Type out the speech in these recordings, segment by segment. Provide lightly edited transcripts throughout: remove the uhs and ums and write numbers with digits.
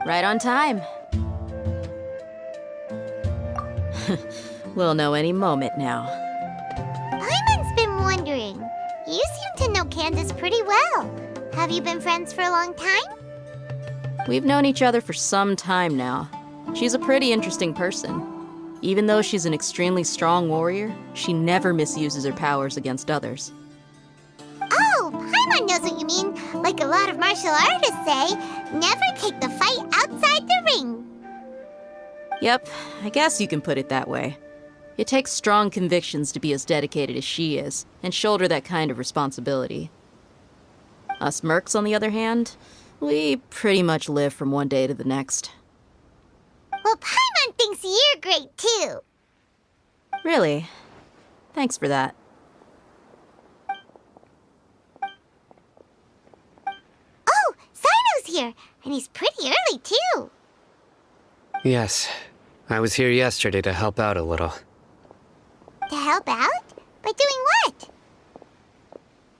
Right on time. We'll know any moment now. Paimon's been wondering. You seem to know Candace pretty well. Have you been friends for a long time? We've known each other for some time now. She's a pretty interesting person. Even though she's an extremely strong warrior, she never misuses her powers against others. Oh, Paimon knows what you mean. Like a lot of martial artists say, never take the fight outside the ring. Yep, I guess you can put it that way. It takes strong convictions to be as dedicated as she is, and shoulder that kind of responsibility. Us mercs, on the other hand, we pretty much live from one day to the next. Well, Paimon thinks you're great too. Really? Thanks for that. Oh, Sino's here, and he's pretty early too. Yes, I was here yesterday to help out a little. To help out? By doing what?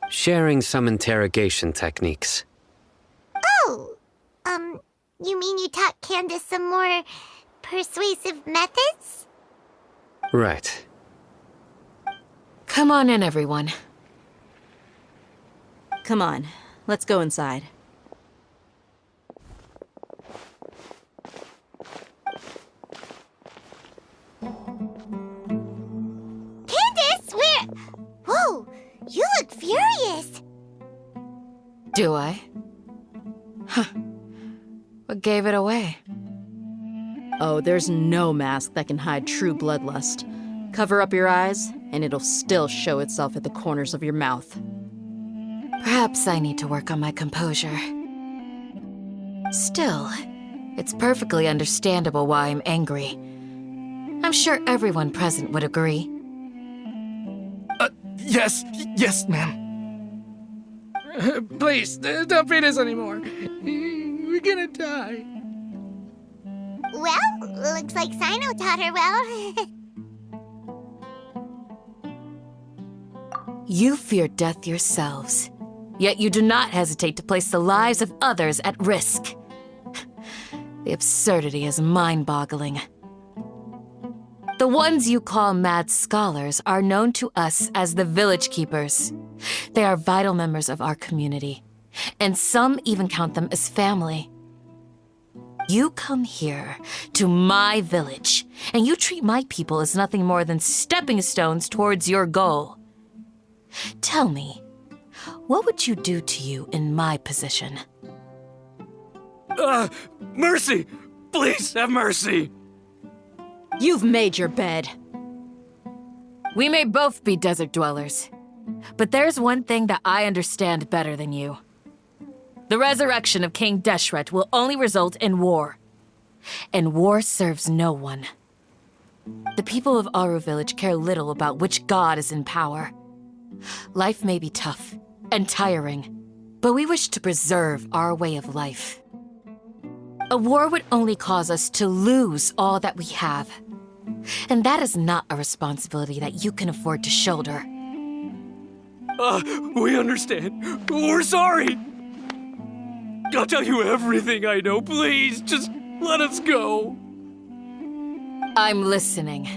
Sharing some interrogation techniques. Oh, you mean you taught Candace some more persuasive methods? Right. Come on in, everyone. Come on, let's go inside. Candace, where? Whoa, you look furious. Do I? Huh. What gave it away? Oh, there's no mask that can hide true bloodlust. Cover up your eyes, and it'll still show itself at the corners of your mouth. Perhaps I need to work on my composure. Still, it's perfectly understandable why I'm angry. I'm sure everyone present would agree. Yes, ma'am. Please, don't beat us anymore. We're gonna die. Well, looks like Sino taught her well. You fear death yourselves, yet you do not hesitate to place the lives of others at risk. The absurdity is mind-boggling. The ones you call mad scholars are known to us as the Village Keepers. They are vital members of our community, and some even count them as family. You come here to my village, and you treat my people as nothing more than stepping stones towards your goal. Tell me, what would you do to you in my position? Mercy! Please have mercy! You've made your bed. We may both be desert dwellers, but there's one thing that I understand better than you. The resurrection of King Deshret will only result in war, and war serves no one. The people of Aru Village care little about which god is in power. Life may be tough and tiring, but we wish to preserve our way of life. A war would only cause us to lose all that we have, and that is not a responsibility that you can afford to shoulder. We understand. We're sorry. I'll tell you everything I know. Please, just let us go. I'm listening.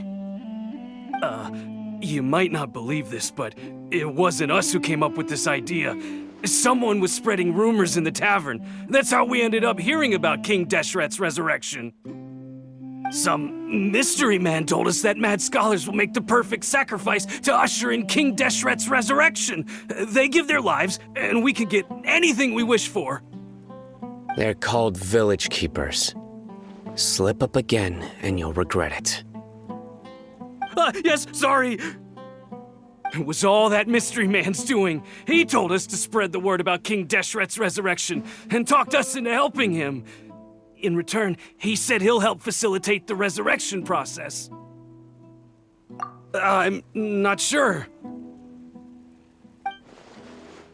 You might not believe this, but it wasn't us who came up with this idea. Someone was spreading rumors in the tavern. That's how we ended up hearing about King Deshret's resurrection. Some mystery man told us that mad scholars will make the perfect sacrifice to usher in King Deshret's resurrection. They give their lives, and we can get anything we wish for. They're called Village Keepers. Slip up again, and you'll regret it. Yes, sorry. It was all that mystery man's doing. He told us to spread the word about King Deshret's resurrection and talked us into helping him. In return, he said he'll help facilitate the resurrection process. I'm not sure.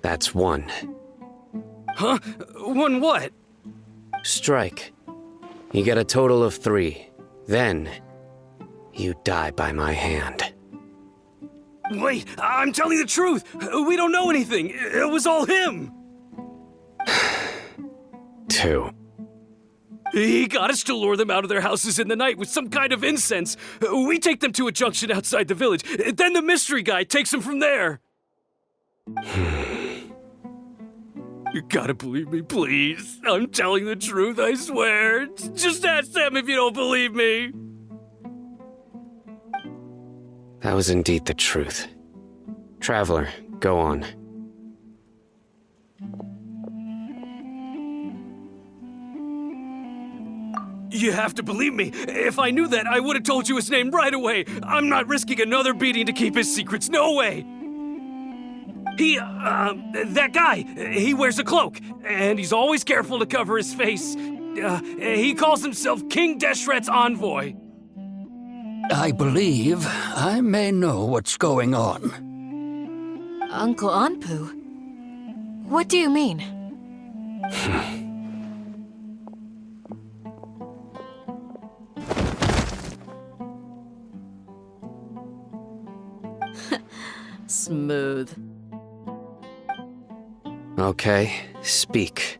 That's one. Huh? One what? Strike. You get a total of 3. Then, you die by my hand. Wait, I'm telling the truth. We don't know anything. It was all him. 2. He got us to lure them out of their houses in the night with some kind of incense. We take them to a junction outside the village. Then the mystery guy takes them from there. You gotta believe me, please. I'm telling the truth, I swear. Just ask them if you don't believe me. That was indeed the truth. Traveler, go on. You have to believe me. If I knew that, I would have told you his name right away. I'm not risking another beating to keep his secrets. No way. That guy, he wears a cloak, and he's always careful to cover his face. He calls himself King Deshret's envoy. I believe I may know what's going on. Uncle Anpu? What do you mean? Smooth. Okay, speak.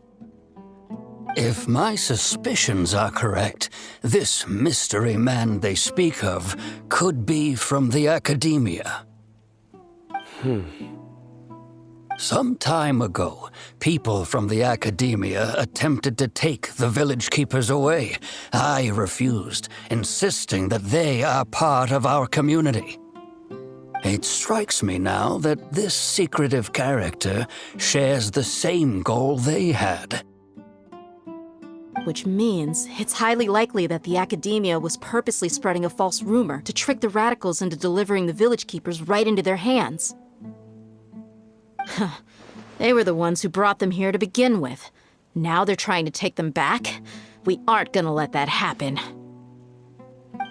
If my suspicions are correct, this mystery man they speak of could be from the academia. Some time ago, people from the academia attempted to take the village keepers away. I refused, insisting that they are part of our community. It strikes me now that this secretive character shares the same goal they had. Which means it's highly likely that the academia was purposely spreading a false rumor to trick the radicals into delivering the village keepers right into their hands. They were the ones who brought them here to begin with. Now they're trying to take them back? We aren't gonna let that happen.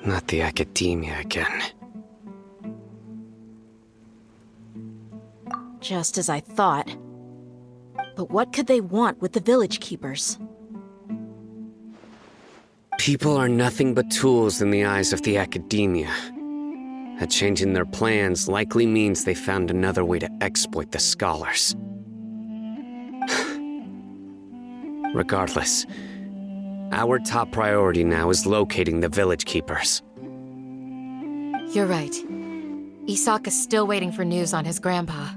Not the academia again. Just as I thought. But what could they want with the village keepers? People are nothing but tools in the eyes of the academia. A change in their plans likely means they found another way to exploit the scholars. Regardless, our top priority now is locating the village keepers. You're right. Isak is still waiting for news on his grandpa.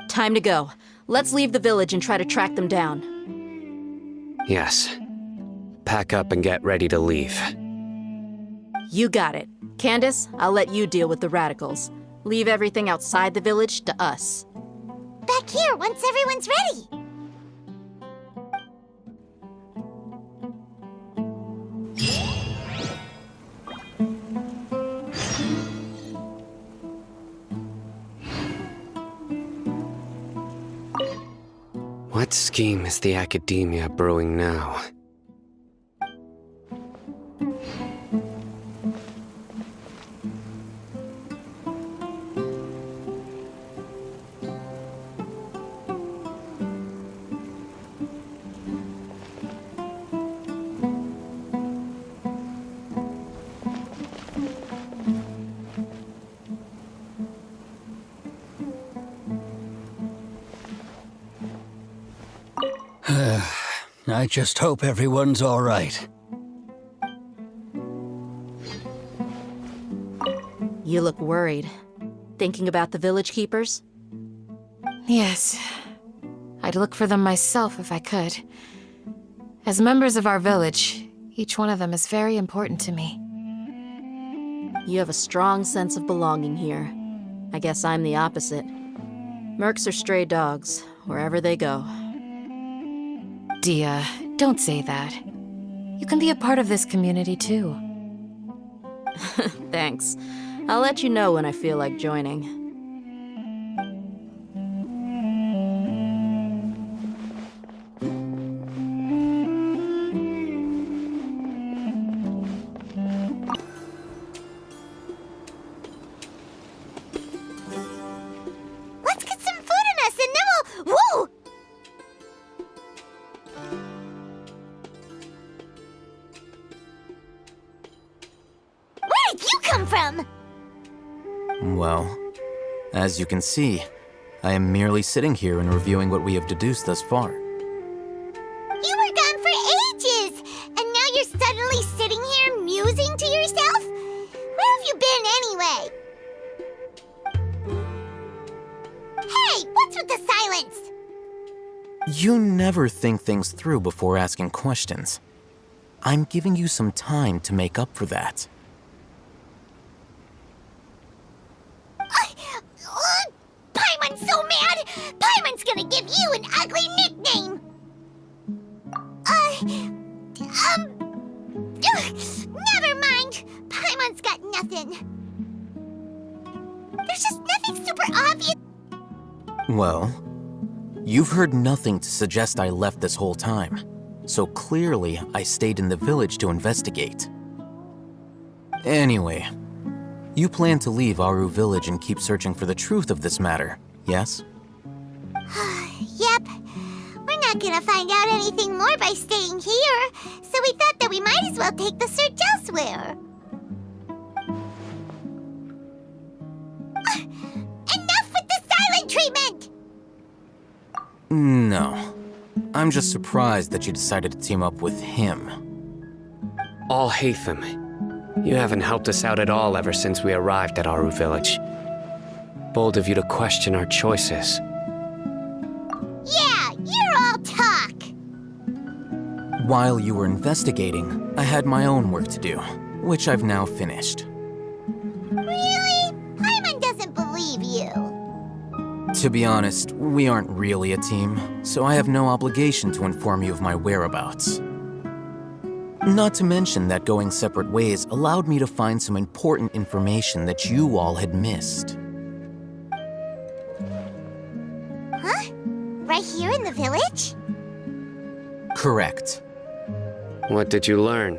Time to go. Let's leave the village and try to track them down. Yes. Pack up and get ready to leave. You got it. Candace, I'll let you deal with the radicals. Leave everything outside the village to us. Back here once everyone's ready. What scheme is the academia brewing now? I just hope everyone's all right. You look worried. Thinking about the village keepers? Yes. I'd look for them myself if I could. As members of our village, each one of them is very important to me. You have a strong sense of belonging here. I guess I'm the opposite. Mercs are stray dogs, wherever they go. Dia, don't say that. You can be a part of this community too. Thanks. I'll let you know when I feel like joining. Let's get some food in us and then we'll... Woo! Where did you come from? Well, as you can see, I am merely sitting here and reviewing what we have deduced thus far. You were gone for silence! You never think things through before asking questions. I'm giving you some time to make up for that. Paimon's so mad! Paimon's gonna give you an ugly nickname! Never mind! Paimon's got nothing. There's just nothing super obvious. Well, you've heard nothing to suggest I left this whole time, so clearly I stayed in the village to investigate. Anyway, you plan to leave Aru Village and keep searching for the truth of this matter, yes? Yep. We're not gonna find out anything more by staying here, so we thought that we might as well take the search elsewhere. Enough with the silent treatment! No. I'm just surprised that you decided to team up with him. Alhaitham, you haven't helped us out at all ever since we arrived at Aru Village. Bold of you to question our choices. Yeah, you're all talk! While you were investigating, I had my own work to do, which I've now finished. Really? Paimon doesn't believe you. To be honest, we aren't really a team, so I have no obligation to inform you of my whereabouts. Not to mention that going separate ways allowed me to find some important information that you all had missed. Huh? Right here in the village? Correct. What did you learn?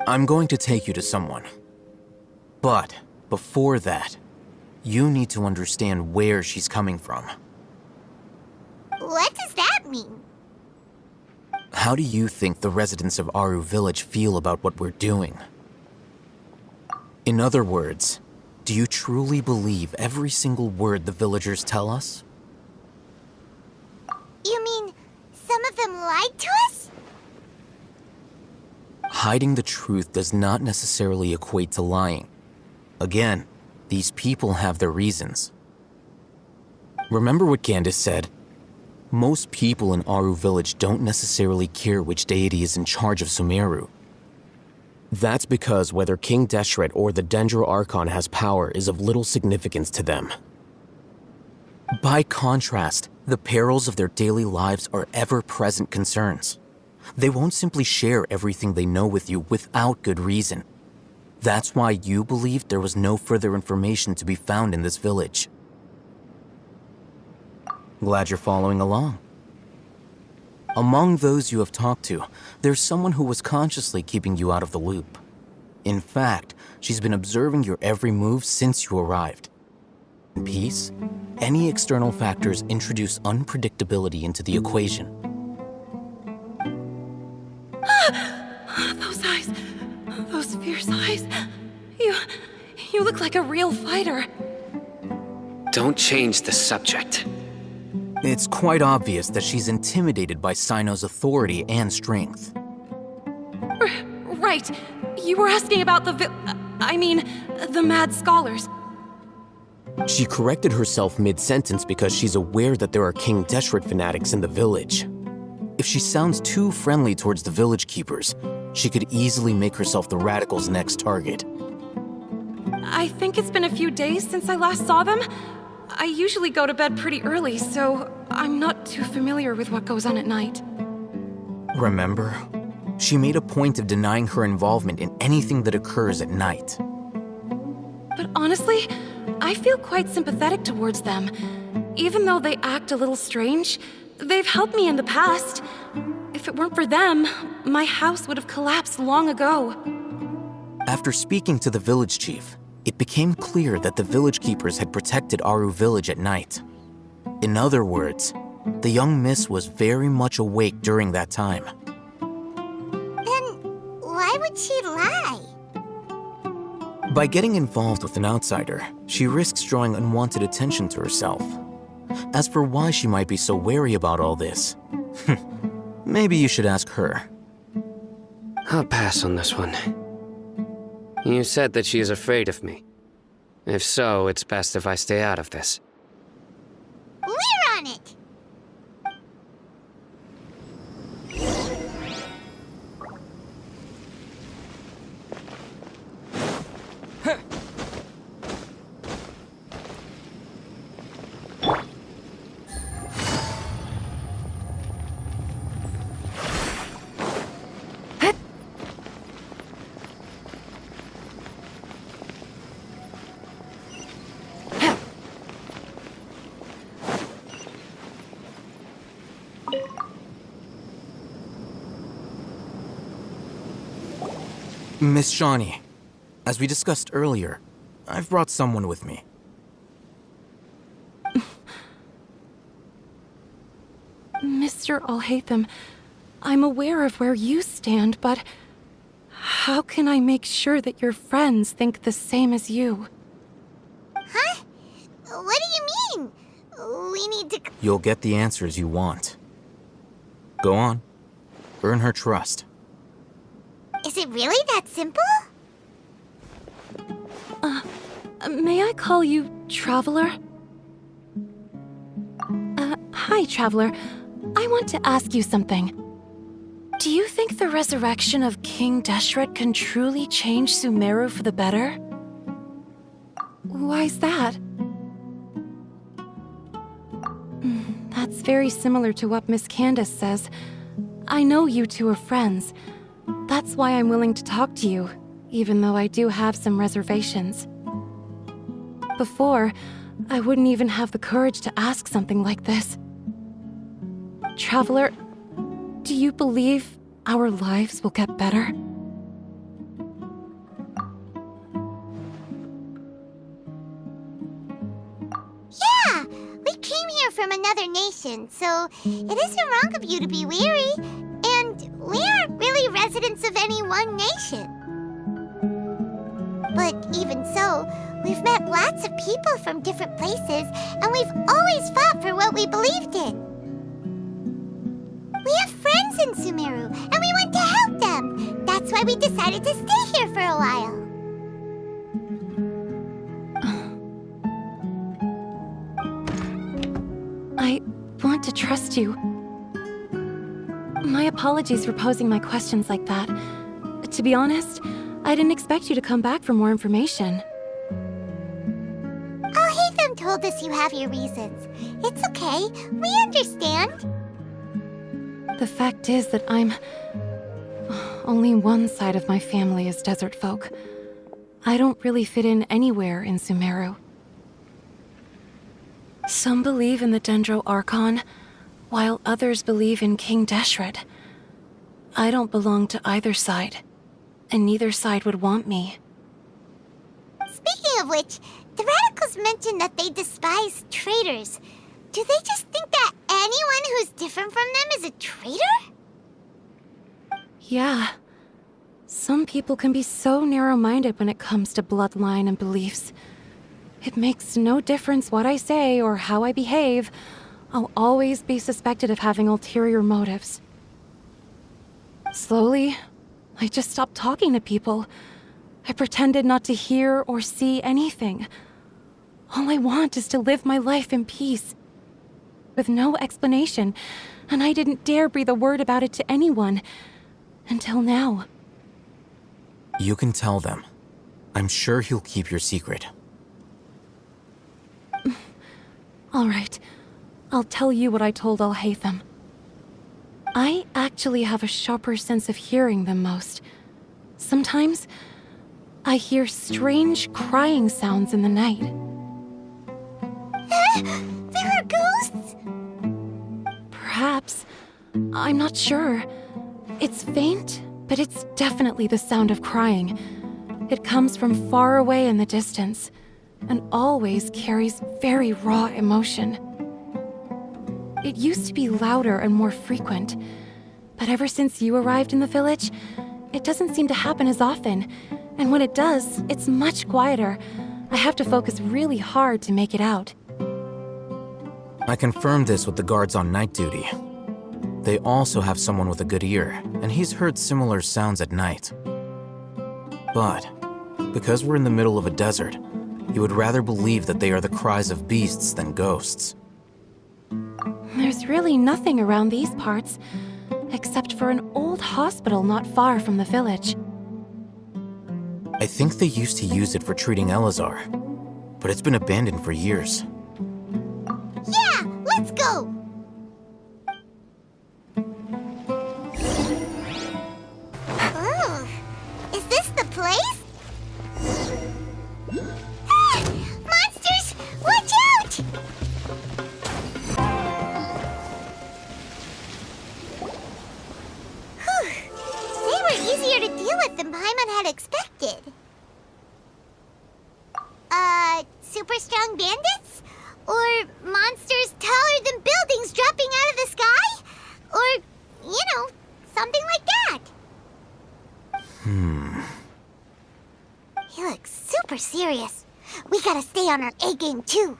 I'm going to take you to someone. But before that, you need to understand where she's coming from. What does that mean? How do you think the residents of Aru Village feel about what we're doing? In other words, do you truly believe every single word the villagers tell us? You mean some of them lied to us? Hiding the truth does not necessarily equate to lying. Again, these people have their reasons. Remember what Candace said? Most people in Aru Village don't necessarily care which deity is in charge of Sumeru. That's because whether King Deshret or the Dendro Archon has power is of little significance to them. By contrast, the perils of their daily lives are ever-present concerns. They won't simply share everything they know with you without good reason. That's why you believed there was no further information to be found in this village. Glad you're following along. Among those you have talked to, there's someone who was consciously keeping you out of the loop. In fact, she's been observing your every move since you arrived. In peace, any external factors introduce unpredictability into the equation. Those eyes. Those fierce eyes. You look like a real fighter. Don't change the subject. It's quite obvious that she's intimidated by Sino's authority and strength. Right. You were asking about the the mad scholars. She corrected herself mid-sentence because she's aware that there are King Deshret fanatics in the village. If she sounds too friendly towards the village keepers, she could easily make herself the radicals' next target. I think it's been a few days since I last saw them. I usually go to bed pretty early, so I'm not too familiar with what goes on at night. Remember? She made a point of denying her involvement in anything that occurs at night. But honestly, I feel quite sympathetic towards them. Even though they act a little strange, they've helped me in the past. If it weren't for them, my house would have collapsed long ago. After speaking to the village chief, it became clear that the village keepers had protected Aru Village at night. In other words, the young miss was very much awake during that time. Then why would she lie? By getting involved with an outsider, she risks drawing unwanted attention to herself. As for why she might be so wary about all this, maybe you should ask her. I'll pass on this one. You said that she is afraid of me. If so, it's best if I stay out of this. We're on Miss Shawnee, as we discussed earlier, I've brought someone with me. Mr. Alhaitham, I'm aware of where you stand, but how can I make sure that your friends think the same as you? Huh? What do you mean? We need to... You'll get the answers you want. Go on. Earn her trust. Is it really that simple? May I call you Traveler? Hi, Traveler. I want to ask you something. Do you think the resurrection of King Deshret can truly change Sumeru for the better? Why's that? That's very similar to what Miss Candace says. I know you two are friends. That's why I'm willing to talk to you, even though I do have some reservations. Before, I wouldn't even have the courage to ask something like this. Traveler, do you believe our lives will get better? Yeah! We came here from another nation, so it isn't wrong of you to be weary. And we aren't really residents of any one nation. But even so, we've met lots of people from different places, and we've always fought for what we believed in. We have friends in Sumeru, and we want to help them. That's why we decided to stay here for a while. I want to trust you. My apologies for posing my questions like that. To be honest, I didn't expect you to come back for more information. Alhaitham told us you have your reasons. It's okay. We understand. The fact is that only one side of my family is desert folk. I don't really fit in anywhere in Sumeru. Some believe in the Dendro Archon, while others believe in King Deshret. I don't belong to either side, and neither side would want me. Speaking of which, the radicals mentioned that they despise traitors. Do they just think that anyone who's different from them is a traitor? Yeah. Some people can be so narrow-minded when it comes to bloodline and beliefs. It makes no difference what I say or how I behave. I'll always be suspected of having ulterior motives. Slowly, I just stopped talking to people. I pretended not to hear or see anything. All I want is to live my life in peace, with no explanation, and I didn't dare breathe a word about it to anyone, until now. You can tell them. I'm sure he'll keep your secret. All right. I'll tell you what I told Alhaitham. I actually have a sharper sense of hearing than most. Sometimes, I hear strange crying sounds in the night. There are ghosts? Perhaps. I'm not sure. It's faint, but it's definitely the sound of crying. It comes from far away in the distance, and always carries very raw emotion. It used to be louder and more frequent, but ever since you arrived in the village, it doesn't seem to happen as often, and when it does, it's much quieter. I have to focus really hard to make it out. I confirmed this with the guards on night duty. They also have someone with a good ear, and he's heard similar sounds at night. But, because we're in the middle of a desert, you would rather believe that they are the cries of beasts than ghosts. There's really nothing around these parts, except for an old hospital not far from the village. I think they used to use it for treating Elazar, but it's been abandoned for years. Yeah, let's go! Ooh, is this the place? Ah! Monsters! Watch out! than Paimon had expected. Super strong bandits? Or monsters taller than buildings dropping out of the sky? Or, something like that. He looks super serious. We gotta stay on our A game too.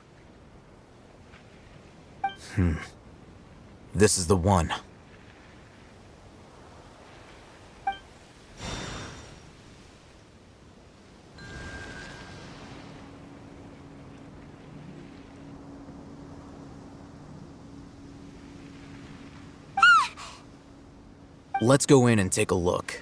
This is the one. Let's go in and take a look.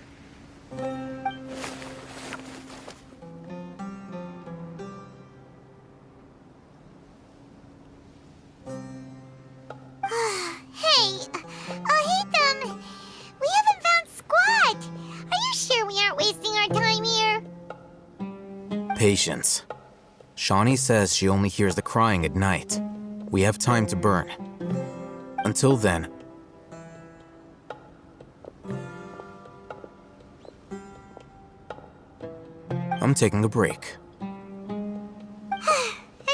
Hey, Hatham, we haven't found Squat. Are you sure we aren't wasting our time here? Patience. Shawnee says she only hears the crying at night. We have time to burn. Until then, I'm taking a break. And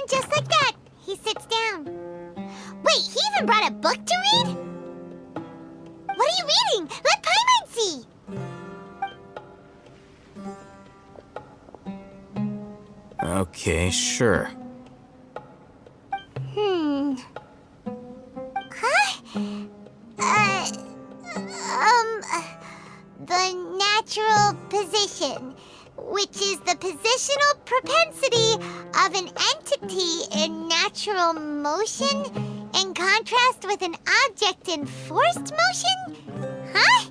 just like that, he sits down. Wait, he even brought a book to read? What are you reading? Let Paimon see! Okay, sure. Huh? The natural position, which is the positional propensity of an entity in natural motion in contrast with an object in forced motion? Huh?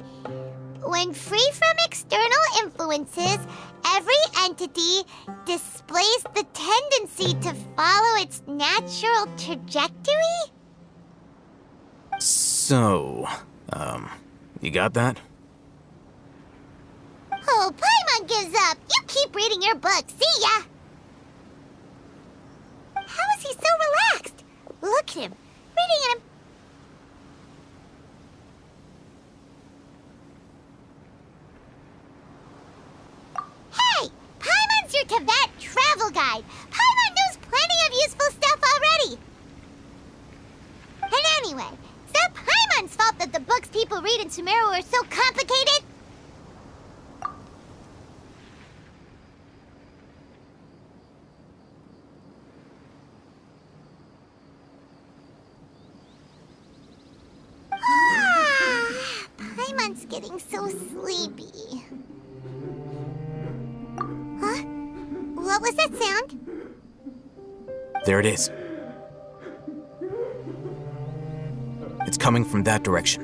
When free from external influences, every entity displays the tendency to follow its natural trajectory? So, you got that? Oh, Paimon gives up. You keep reading your book. See ya. How is he so relaxed? Look at him. Reading at him. Hey! Paimon's your Tibet travel guide. Paimon knows plenty of useful stuff already. And anyway, is that Paimon's fault that the books people read in Sumeru are so complicated? Paimon's getting so sleepy. Huh? What was that sound? There it is. It's coming from that direction.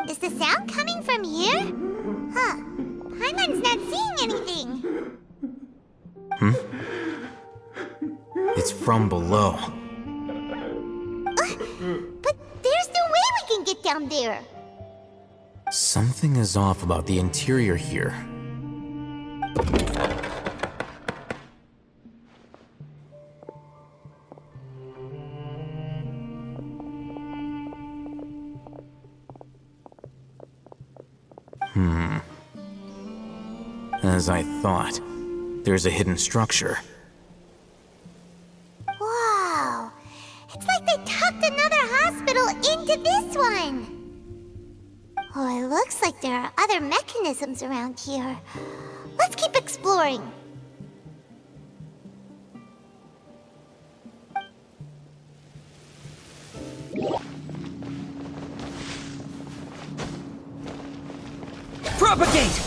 Is the sound coming from here? Huh. Paimon's not seeing anything. It's from below. But there's no way we can get down there. Something is off about the interior here. As I thought, there's a hidden structure. Wow. It's like they tucked another hospital into this one. Oh, it looks like there are other mechanisms around here. Let's keep exploring. Propagate!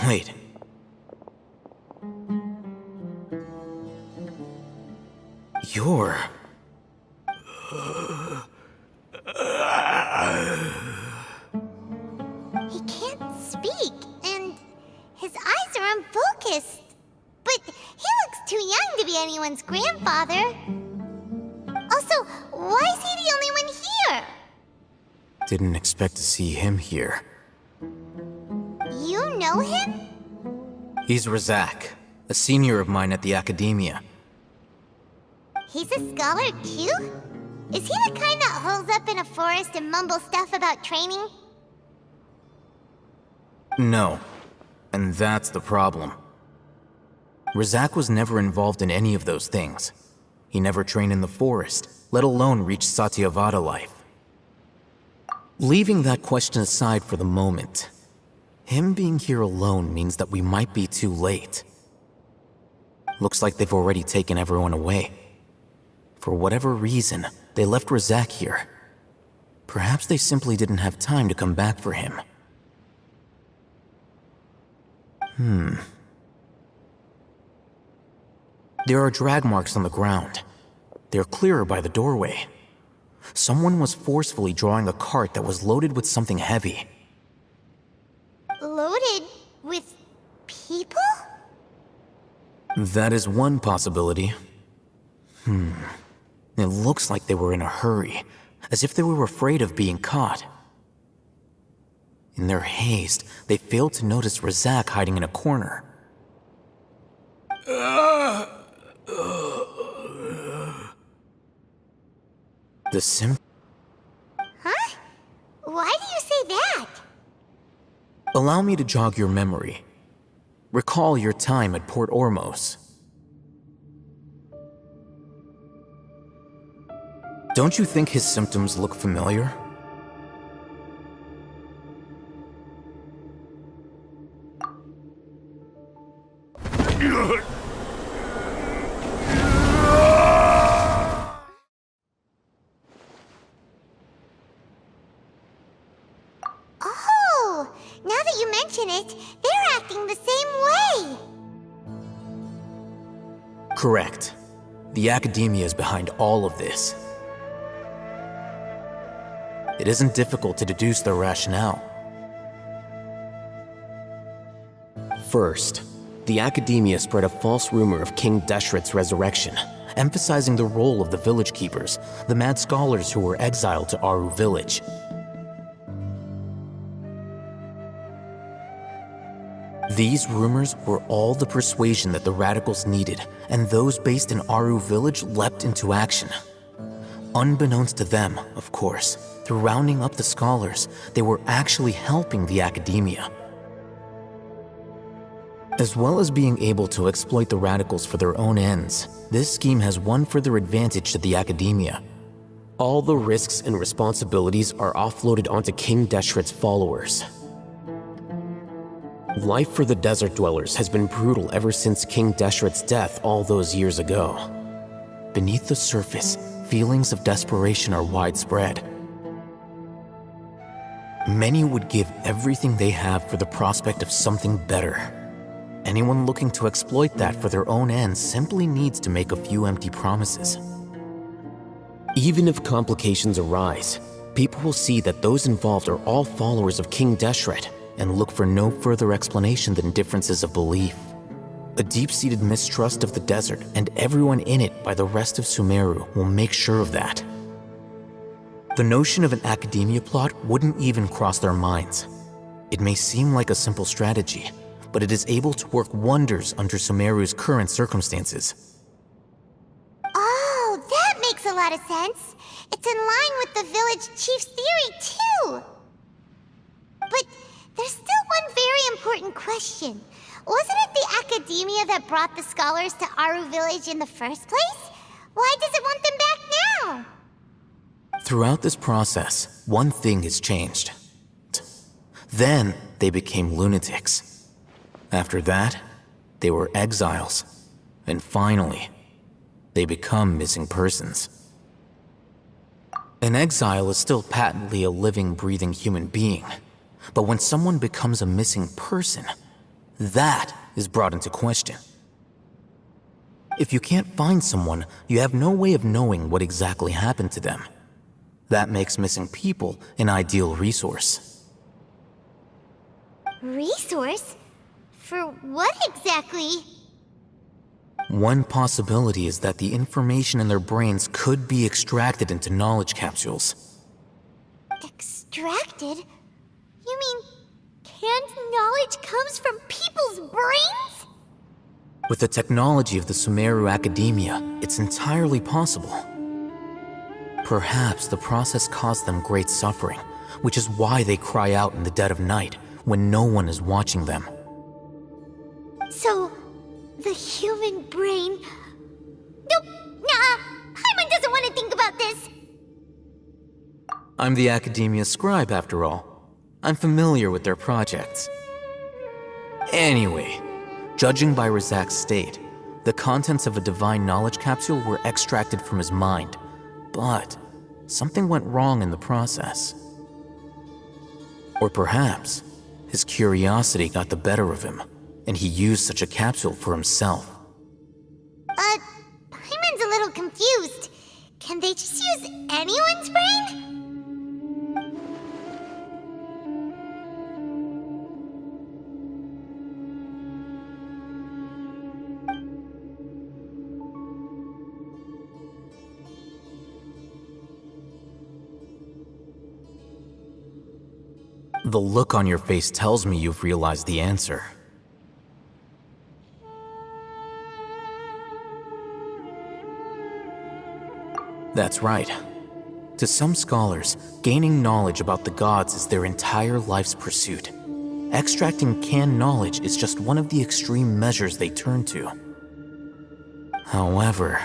Wait. You're... He can't speak, and his eyes are unfocused. But he looks too young to be anyone's grandfather. Also, why is he the only one here? Didn't expect to see him here. You know him? He's Razak, a senior of mine at the Academia. He's a scholar too? Is he the kind that holes up in a forest and mumbles stuff about training? No. And that's the problem. Razak was never involved in any of those things. He never trained in the forest, let alone reach Satyavada life. Leaving that question aside for the moment, him being here alone means that we might be too late. Looks like they've already taken everyone away. For whatever reason, they left Razak here. Perhaps they simply didn't have time to come back for him. There are drag marks on the ground. They're clearer by the doorway. Someone was forcefully drawing a cart that was loaded with something heavy. Loaded with people? That is one possibility. It looks like they were in a hurry, as if they were afraid of being caught. In their haste, they failed to notice Razak hiding in a corner. The Huh? Why do you say that? Allow me to jog your memory. Recall your time at Port Ormos. Don't you think his symptoms look familiar? Oh, now that you mention it, they're acting the same way. Correct. The Academia is behind all of this. It isn't difficult to deduce their rationale. First, the Academia spread a false rumor of King Deshret's resurrection, emphasizing the role of the village keepers, the mad scholars who were exiled to Aru village. These rumors were all the persuasion that the radicals needed, and those based in Aru village leapt into action. Unbeknownst to them, of course, through rounding up the scholars, they were actually helping the Academia. As well as being able to exploit the radicals for their own ends, this scheme has one further advantage to the Academia. all the risks and responsibilities are offloaded onto King Deshret's followers. Life for the desert dwellers has been brutal ever since King Deshret's death all those years ago. Beneath the surface, feelings of desperation are widespread. Many would give everything they have for the prospect of something better. Anyone looking to exploit that for their own ends simply needs to make a few empty promises. Even if complications arise, people will see that those involved are all followers of King Deshret and look for no further explanation than differences of belief. A deep-seated mistrust of the desert and everyone in it by the rest of Sumeru will make sure of that. The notion of an academia plot wouldn't even cross their minds. It may seem like a simple strategy, but it is able to work wonders under Sumeru's current circumstances. Oh, that makes a lot of sense. It's in line with the village chief's theory, too. But there's still one very important question. Wasn't it the academia that brought the scholars to Aru village in the first place? Why does it want them back now? Throughout this process, one thing has changed. Then they became lunatics. After that, they were exiles. And finally, they become missing persons. An exile is still patently a living, breathing human being. But when someone becomes a missing person, that is brought into question. If you can't find someone, you have no way of knowing what exactly happened to them. That makes missing people an ideal resource. Resource? For what exactly? One possibility is that the information in their brains could be extracted into knowledge capsules. Extracted? You mean canned knowledge comes from people's brains? With the technology of the Sumeru academia, it's entirely possible. Perhaps the process caused them great suffering, which is why they cry out in the dead of night when no one is watching them. So, the human brain... Nope, nah, Paimon doesn't want to think about this. I'm the academia scribe, after all. I'm familiar with their projects. Anyway, judging by Razak's state, the contents of a divine knowledge capsule were extracted from his mind, but something went wrong in the process. Or perhaps his curiosity got the better of him, and he used such a capsule for himself. Paimon's a little confused. Can they just use anyone's brain? The look on your face tells me you've realized the answer. That's right. To some scholars, gaining knowledge about the gods is their entire life's pursuit. Extracting canned knowledge is just one of the extreme measures they turn to. However,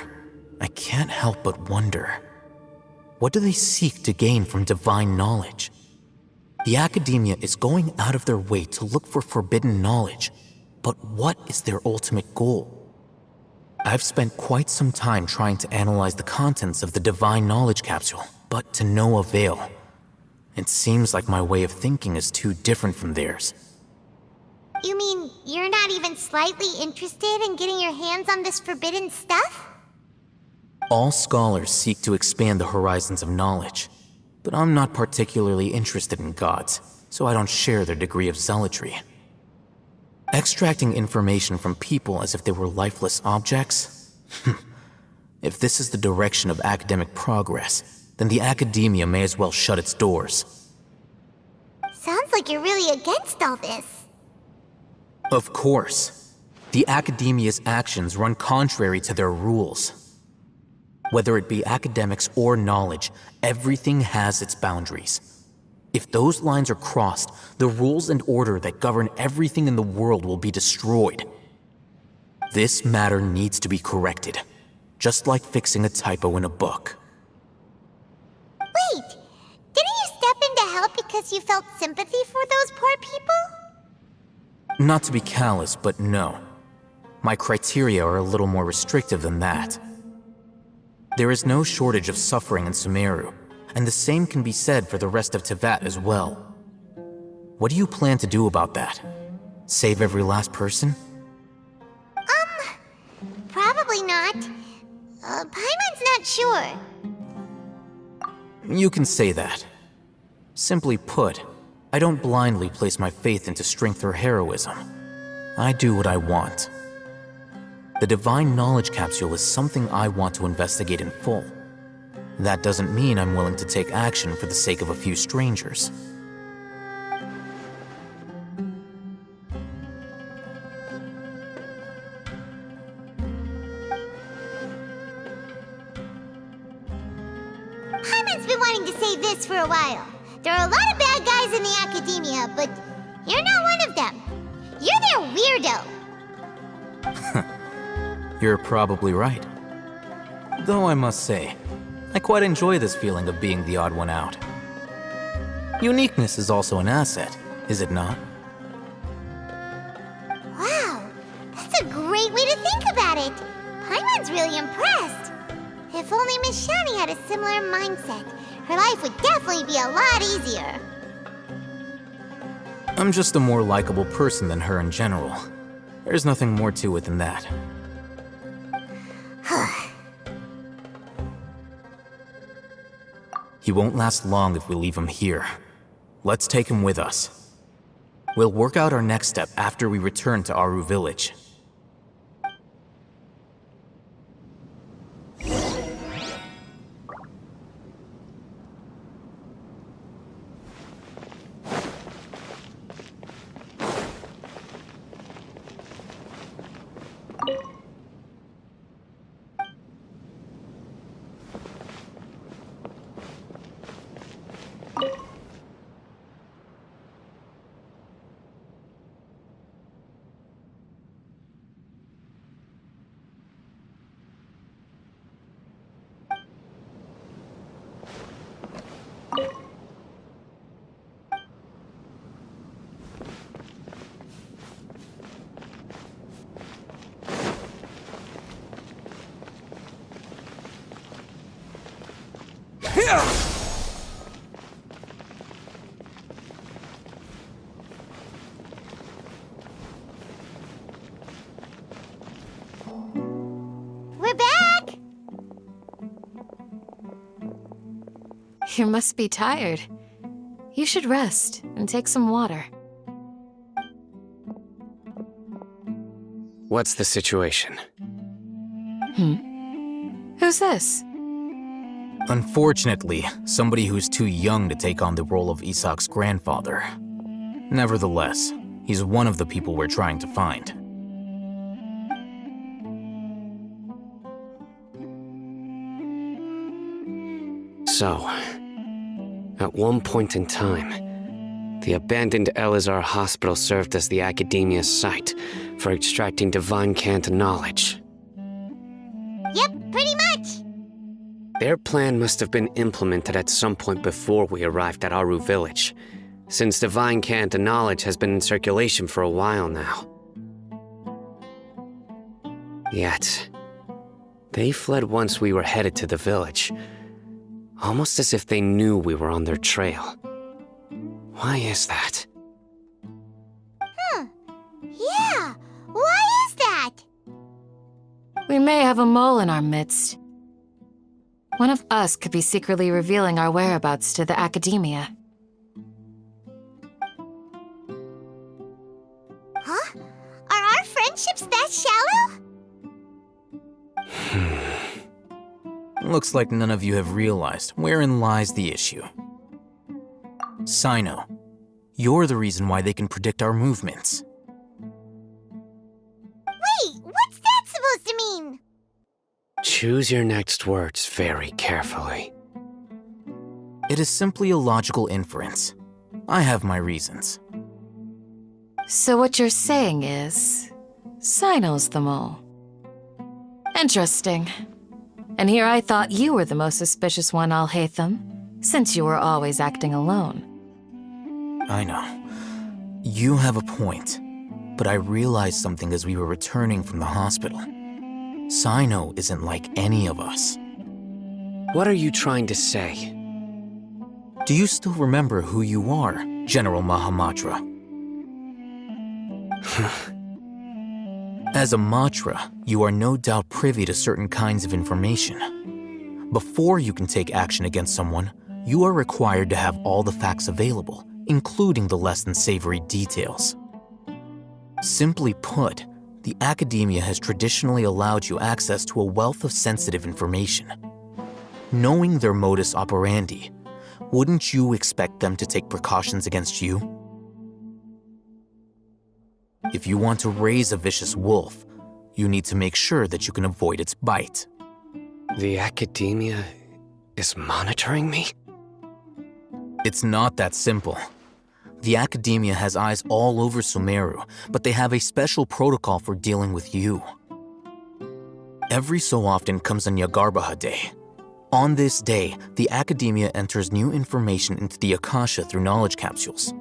I can't help but wonder, what do they seek to gain from divine knowledge? The academia is going out of their way to look for forbidden knowledge, but what is their ultimate goal? I've spent quite some time trying to analyze the contents of the divine knowledge capsule, but to no avail. It seems like my way of thinking is too different from theirs. You mean you're not even slightly interested in getting your hands on this forbidden stuff? All scholars seek to expand the horizons of knowledge, but I'm not particularly interested in gods, so I don't share their degree of zealotry. Extracting information from people as if they were lifeless objects? If this is the direction of academic progress, then the academia may as well shut its doors. Sounds like you're really against all this. Of course. The academia's actions run contrary to their rules. Whether it be academics or knowledge, everything has its boundaries. If those lines are crossed, the rules and order that govern everything in the world will be destroyed. This matter needs to be corrected, just like fixing a typo in a book. Wait, didn't you step in to help because you felt sympathy for those poor people? Not to be callous, but no. My criteria are a little more restrictive than that. There is no shortage of suffering in Sumeru, and the same can be said for the rest of Teyvat as well. What do you plan to do about that? Save every last person? Probably not. Paimon's not sure. You can say that. Simply put, I don't blindly place my faith into strength or heroism. I do what I want. The divine knowledge capsule is something I want to investigate in full. That doesn't mean I'm willing to take action for the sake of a few strangers. Paimon's been wanting to say this for a while. There are a lot of bad guys in the academia, but you're not one of them. You're their weirdo. You're probably right. Though I must say, I quite enjoy this feeling of being the odd one out. Uniqueness is also an asset, is it not? Wow, that's a great way to think about it. Paimon's really impressed. If only Miss Shani had a similar mindset, her life would definitely be a lot easier. I'm just a more likable person than her in general. There's nothing more to it than that. He won't last long if we leave him here. Let's take him with us. We'll work out our next step after we return to Aru Village. We're back! You must be tired. You should rest and take some water. What's the situation? Who's this? Unfortunately, somebody who's too young to take on the role of Isak's grandfather. Nevertheless, he's one of the people we're trying to find. So, at one point in time, the abandoned Elazar Hospital served as the Academia's site for extracting divine cant knowledge. Yep, pretty much. Their plan must have been implemented at some point before we arrived at Aru Village, since divine cant knowledge has been in circulation for a while now. Yet, they fled once we were headed to the village, almost as if they knew we were on their trail. Why is that? Yeah, why is that? We may have a mole in our midst. One of us could be secretly revealing our whereabouts to the Academia. Huh? Are our friendships that shallow? Looks like none of you have realized wherein lies the issue. Sino, you're the reason why they can predict our movements. Wait, what's that supposed to mean? Choose your next words very carefully. It is simply a logical inference. I have my reasons. So what you're saying is, Sino's the mole. Interesting. And here I thought you were the most suspicious one, Al-Haytham, since you were always acting alone. I know. You have a point, but I realized something as we were returning from the hospital. Sino isn't like any of us. What are you trying to say? Do you still remember who you are, General Mahamatra? As a Matra, you are no doubt privy to certain kinds of information. Before you can take action against someone, you are required to have all the facts available, including the less than savory details. Simply put, the Academia has traditionally allowed you access to a wealth of sensitive information. Knowing their modus operandi, wouldn't you expect them to take precautions against you? If you want to raise a vicious wolf, you need to make sure that you can avoid its bite. The Academia is monitoring me? It's not that simple. The Academia has eyes all over Sumeru, but they have a special protocol for dealing with you. Every so often comes a Nyagarbaha Day. On this day, the Academia enters new information into the Akasha through knowledge capsules.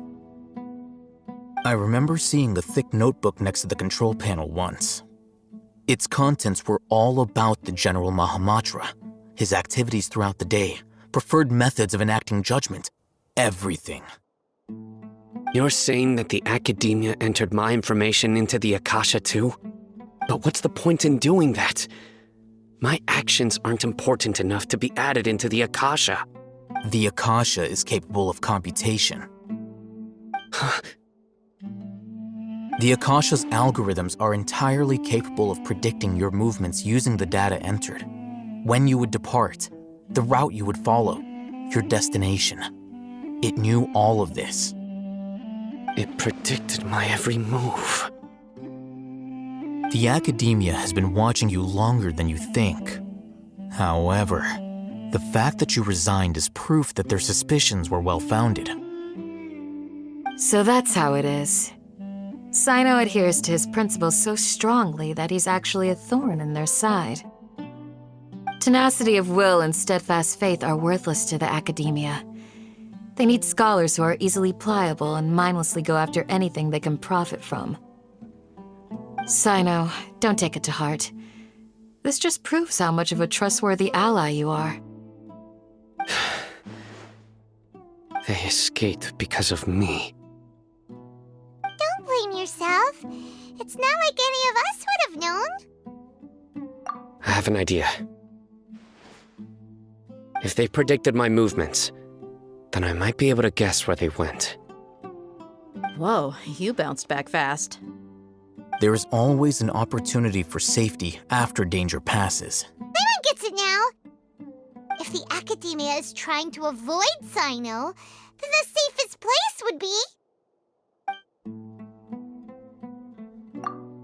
I remember seeing a thick notebook next to the control panel once. Its contents were all about the General Mahamatra, his activities throughout the day, preferred methods of enacting judgment, everything. You're saying that the Academia entered my information into the Akasha too? But what's the point in doing that? My actions aren't important enough to be added into the Akasha. The Akasha is capable of computation. The Akasha's algorithms are entirely capable of predicting your movements using the data entered. When you would depart, the route you would follow, your destination. It knew all of this. It predicted my every move. The Academia has been watching you longer than you think. However, the fact that you resigned is proof that their suspicions were well-founded. So that's how it is. Sino adheres to his principles so strongly that he's actually a thorn in their side. Tenacity of will and steadfast faith are worthless to the Academia. They need scholars who are easily pliable and mindlessly go after anything they can profit from. Sino, don't take it to heart. This just proves how much of a trustworthy ally you are. They escaped because of me. Don't blame yourself. It's not like any of us would have known. I have an idea. If they predicted my movements, then I might be able to guess where they went. Whoa, you bounced back fast. There is always an opportunity for safety after danger passes. Everyone gets it now. If the Academia is trying to avoid Sino, then the safest place would be...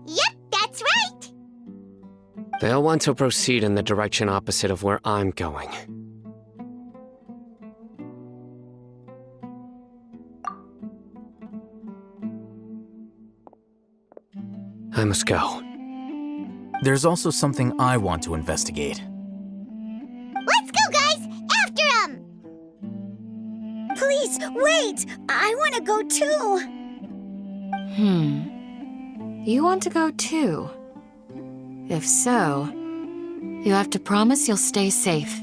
Yep, that's right. They'll want to proceed in the direction opposite of where I'm going. I must go. There's also something I want to investigate. Let's go, guys! After him! Please, wait! I want to go too! You want to go too? If so, you have to promise you'll stay safe.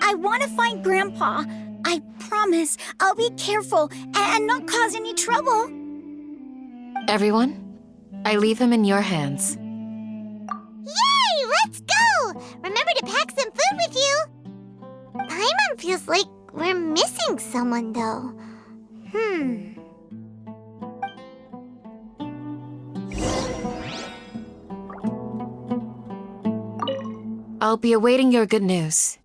I want to find Grandpa. I promise I'll be careful and not cause any trouble. Everyone, I leave him in your hands. Yay! Let's go! Remember to pack some food with you! Paimon feels like we're missing someone, though. I'll be awaiting your good news.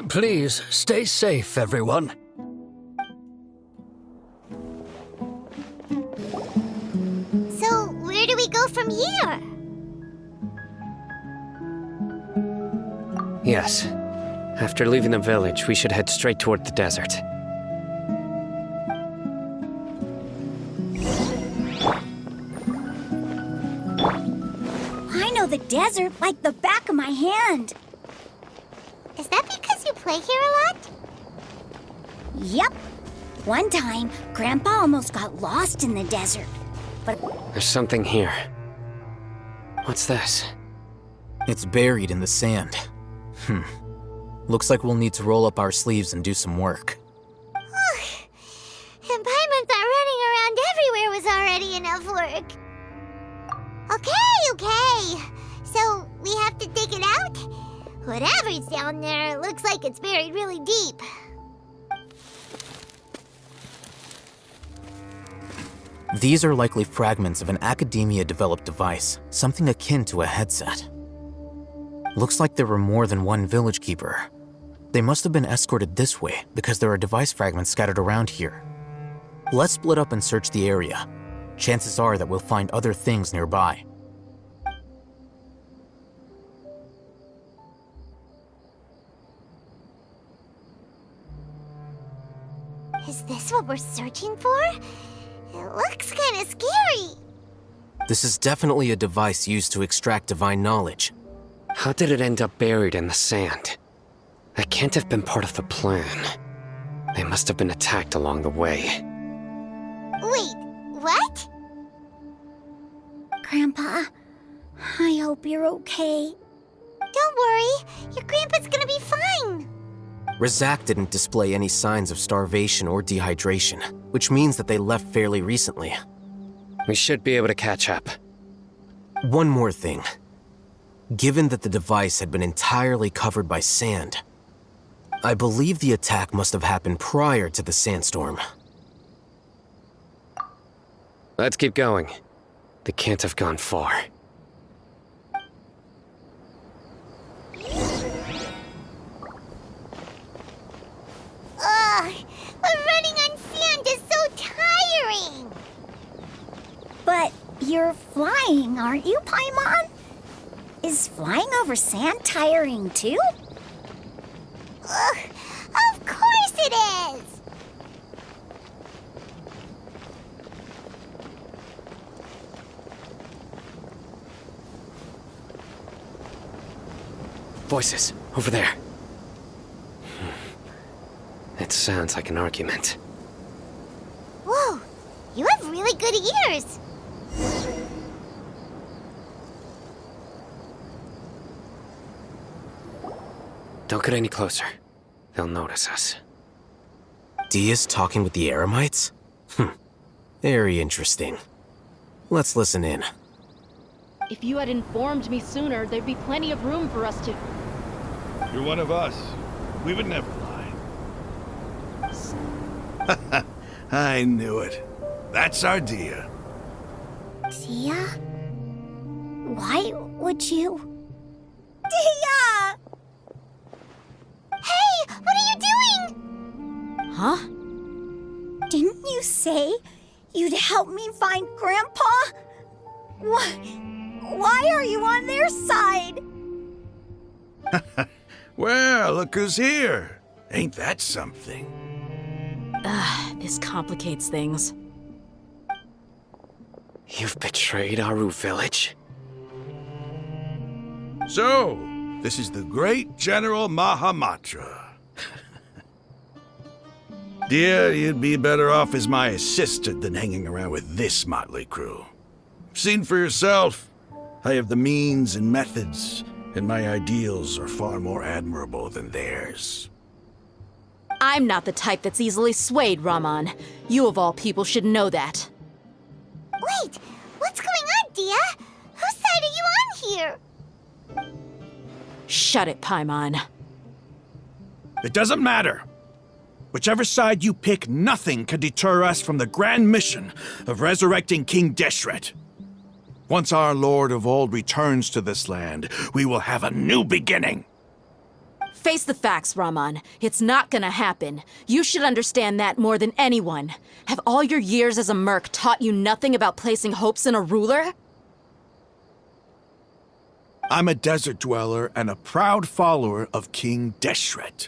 Please, stay safe, everyone. So, where do we go from here? Yes. After leaving the village, we should head straight toward the desert. I know the desert like the back of my hand. Is that because you play here a lot? Yep. One time, Grandpa almost got lost in the desert. But There's something here. What's this? It's buried in the sand. Looks like we'll need to roll up our sleeves and do some work. And Paimon thought running around everywhere was already enough work. Okay. So, we have to dig it out? Whatever's down there looks like it's buried really deep. These are likely fragments of an Academia-developed device, something akin to a headset. Looks like there were more than one village keeper. They must have been escorted this way because there are device fragments scattered around here. Let's split up and search the area. Chances are that we'll find other things nearby. Is this what we're searching for? It looks kind of scary. This is definitely a device used to extract divine knowledge. How did it end up buried in the sand? That can't have been part of the plan. They must have been attacked along the way. Wait, what? Grandpa, I hope you're okay. Don't worry. Your grandpa's gonna be fine. Razak didn't display any signs of starvation or dehydration, which means that they left fairly recently. We should be able to catch up. One more thing. Given that the device had been entirely covered by sand, I believe the attack must have happened prior to the sandstorm. Let's keep going. They can't have gone far. Ugh, running on sand is so tiring. But you're flying, aren't you, Paimon? Is flying over sand tiring too? Ugh, of course it is. Voices, over there. It sounds like an argument. Whoa, you have really good ears. Don't get any closer. They'll notice us. Dia's talking with the Eremites? Very interesting. Let's listen in. If you had informed me sooner, there'd be plenty of room for us to... You're one of us. We would never lie. I knew it. That's our Dia. Dia? Why would you? Dia! Hey, what are you doing? Huh? Didn't you say you'd help me find Grandpa? Why are you on their side? Well, look who's here. Ain't that something? This complicates things. You've betrayed Aru village? So, this is the great General Mahamatra. Dear, you'd be better off as my assistant than hanging around with this motley crew. Seen for yourself. I have the means and methods, and my ideals are far more admirable than theirs. I'm not the type that's easily swayed, Raman. You of all people should know that. Wait, what's going on, Dia? Whose side are you on here? Shut it, Paimon. It doesn't matter. Whichever side you pick, nothing can deter us from the grand mission of resurrecting King Deshret. Once our Lord of Old returns to this land, we will have a new beginning. Face the facts, Raman. It's not gonna happen. You should understand that more than anyone. Have all your years as a merc taught you nothing about placing hopes in a ruler? I'm a desert dweller and a proud follower of King Deshret.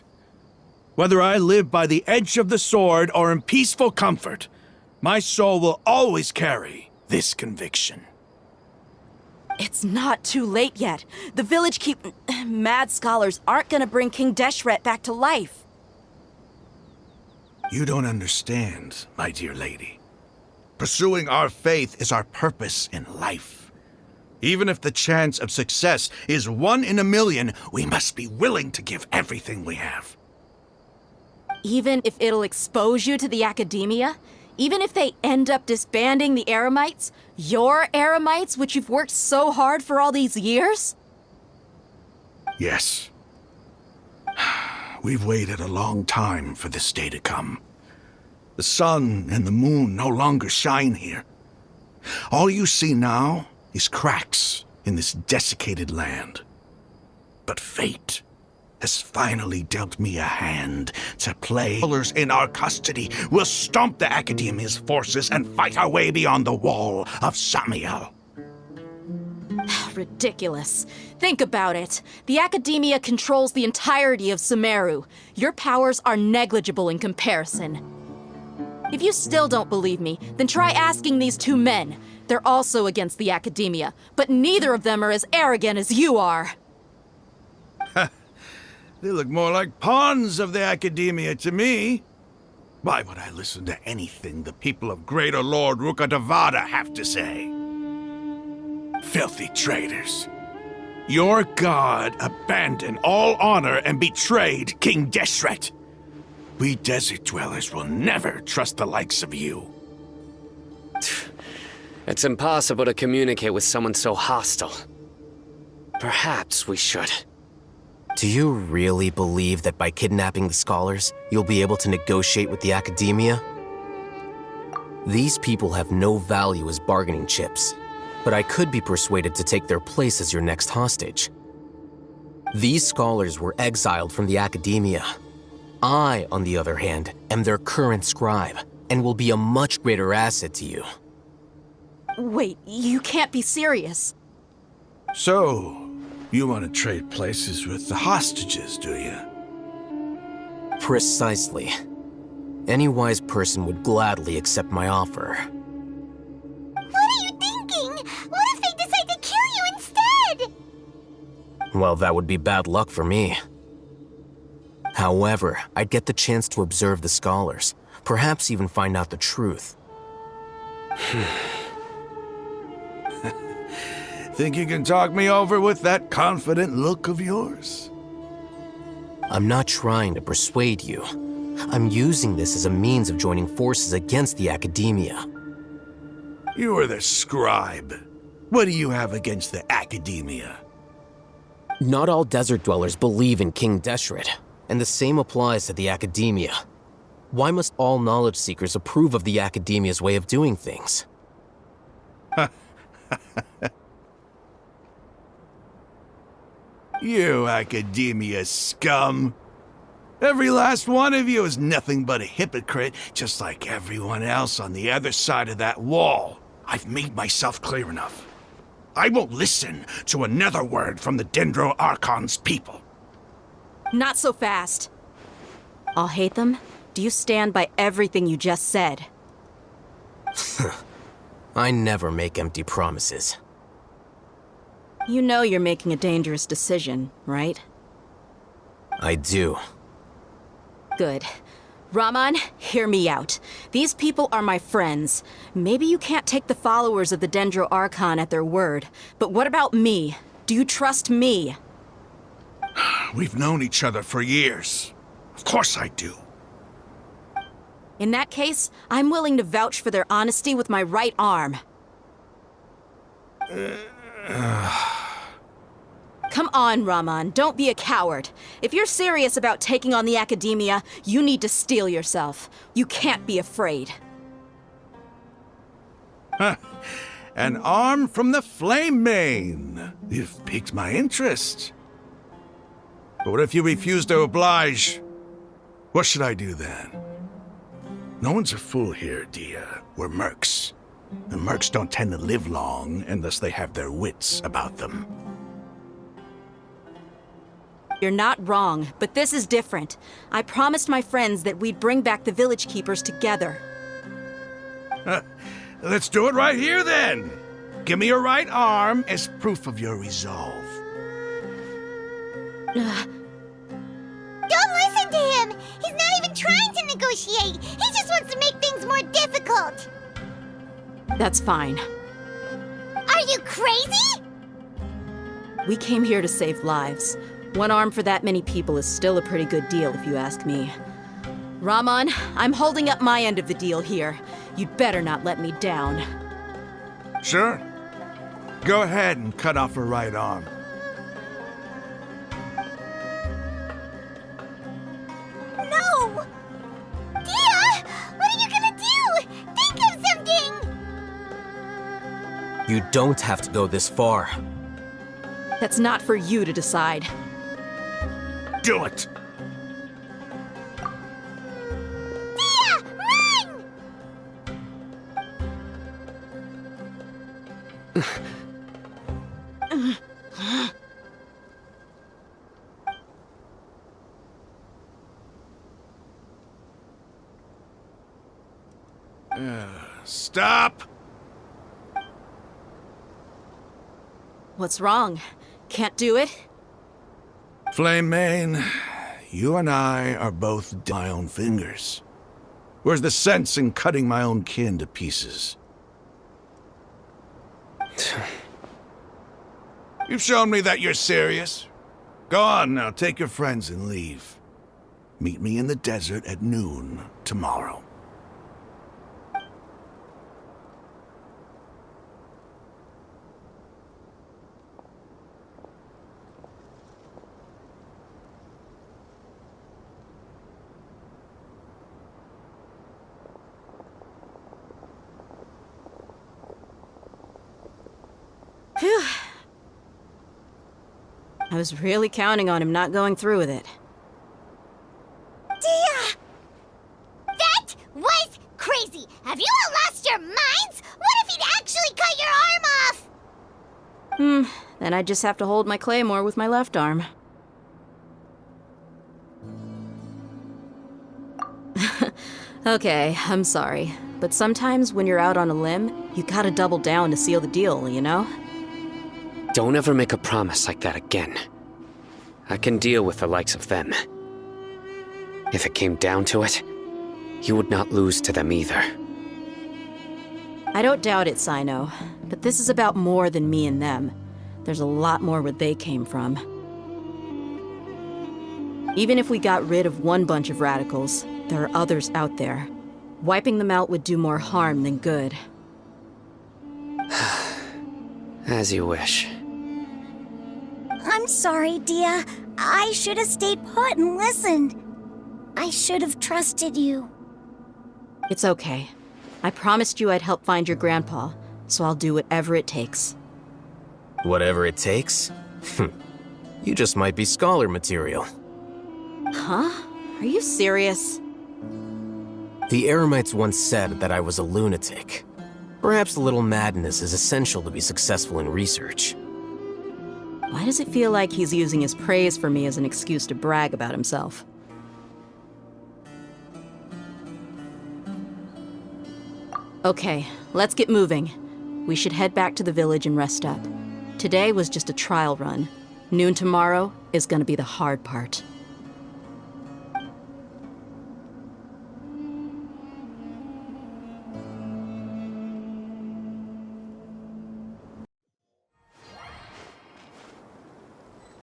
Whether I live by the edge of the sword or in peaceful comfort, my soul will always carry this conviction. It's not too late yet. The village mad scholars aren't gonna bring King Deshret back to life. You don't understand, my dear lady. Pursuing our faith is our purpose in life. Even if the chance of success is 1 in a million, we must be willing to give everything we have. Even if it'll expose you to the academia? Even if they end up disbanding the Eremites? Your Eremites, which you've worked so hard for all these years? Yes. We've waited a long time for this day to come. The sun and the moon no longer shine here. All you see now is cracks in this desiccated land. But fate has finally dealt me a hand to play. Rulers in our custody will stomp the Academia's forces and fight our way beyond the wall of Samiel. Ridiculous. Think about it. The Academia controls the entirety of Sumeru. Your powers are negligible in comparison. If you still don't believe me, then try asking these 2 men. They're also against the Academia, but neither of them are as arrogant as you are. They look more like pawns of the Academia to me. Why would I listen to anything the people of Greater Lord Rukkhadevada have to say? Filthy traitors. Your god abandoned all honor and betrayed King Deshret. We desert dwellers will never trust the likes of you. It's impossible to communicate with someone so hostile. Perhaps we should. Do you really believe that by kidnapping the scholars, you'll be able to negotiate with the academia? These people have no value as bargaining chips, but I could be persuaded to take their place as your next hostage. These scholars were exiled from the academia. I, on the other hand, am their current scribe, and will be a much greater asset to you. Wait, you can't be serious. So, you want to trade places with the hostages, do you? Precisely. Any wise person would gladly accept my offer. What are you thinking? What if they decide to kill you instead? Well, that would be bad luck for me. However, I'd get the chance to observe the scholars, perhaps even find out the truth. Think you can talk me over with that confident look of yours? I'm not trying to persuade you. I'm using this as a means of joining forces against the academia. You are the scribe. What do you have against the academia? Not all desert dwellers believe in King Deshret, and the same applies to the academia. Why must all knowledge seekers approve of the academia's way of doing things? You academia scum. Every last one of you is nothing but a hypocrite, just like everyone else on the other side of that wall. I've made myself clear enough. I won't listen to another word from the Dendro Archon's people. Not so fast. I'll hate them. Do you stand by everything you just said? I never make empty promises. You know you're making a dangerous decision, right? I do. Good. Raman, hear me out. These people are my friends. Maybe you can't take the followers of the Dendro Archon at their word, but what about me? Do you trust me? We've known each other for years. Of course I do. In that case, I'm willing to vouch for their honesty with my right arm. Come on, Raman, don't be a coward. If you're serious about taking on the academia, you need to steel yourself. You can't be afraid. An arm from the Flame Mane. You've piqued my interest. But what if you refuse to oblige? What should I do then? No one's a fool here, Dia. We're mercs. And mercs don't tend to live long unless they have their wits about them. You're not wrong, but this is different. I promised my friends that we'd bring back the village keepers together. Let's do it right here then. Give me your right arm as proof of your resolve. Don't listen to him! He's not even trying to negotiate! He just wants to make things more difficult! That's fine. Are you crazy? We came here to save lives. One arm for that many people is still a pretty good deal, if you ask me. Raman, I'm holding up my end of the deal here. You'd better not let me down. Sure. Go ahead and cut off her right arm. No! Dia! What are you gonna do? Think of something! You don't have to go this far. That's not for you to decide. Do it! Dia! Run! Stop! What's wrong? Can't do it? Flame Mane, you and I are both my own fingers. Where's the sense in cutting my own kin to pieces? You've shown me that you're serious. Go on now, take your friends and leave. Meet me in the desert at noon tomorrow. Phew. I was really counting on him not going through with it. Dia! That was crazy! Have you all lost your minds? What if he'd actually cut your arm off? Then I'd just have to hold my claymore with my left arm. Okay, I'm sorry. But sometimes when you're out on a limb, you gotta double down to seal the deal, you know? Don't ever make a promise like that again. I can deal with the likes of them. If it came down to it, you would not lose to them either. I don't doubt it, Sino. But this is about more than me and them. There's a lot more where they came from. Even if we got rid of one bunch of radicals, there are others out there. Wiping them out would do more harm than good. As you wish. I'm sorry, Dia. I should have stayed put and listened. I should have trusted you. It's okay. I promised you I'd help find your grandpa, so I'll do whatever it takes. Whatever it takes? You just might be scholar material. Huh? Are you serious? The Eremites once said that I was a lunatic. Perhaps a little madness is essential to be successful in research. Why does it feel like he's using his praise for me as an excuse to brag about himself? Okay, let's get moving. We should head back to the village and rest up. Today was just a trial run. Noon tomorrow is gonna be the hard part.